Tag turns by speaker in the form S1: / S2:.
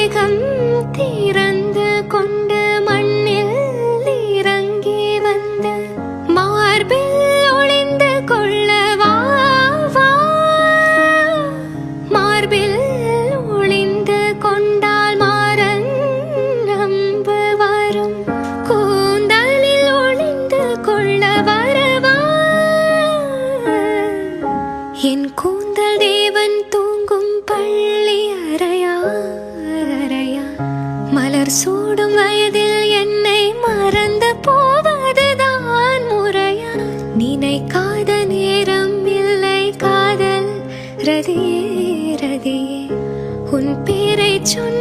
S1: மேகம் திறந்து கொண்டு மண்ணில் இறங்கி வந்து மார்பில் ஒளிந்து கொள்ளவா மார்பில் ஒளிந்து கொண்டால் மாறன் நம்பு வரும் கூந்தலில் ஒளிந்து கொள்ள வரவா என் கூந்தல் தேவன் தூங்கும் பள்ளி அறையா மலர் சூடும் வயதில் என்னை மறந்து போவதுதான் முறையா நினைக்காத நேரம் இல்லை காதல் ரதியே ரதியே உன் பேரை சொன்ன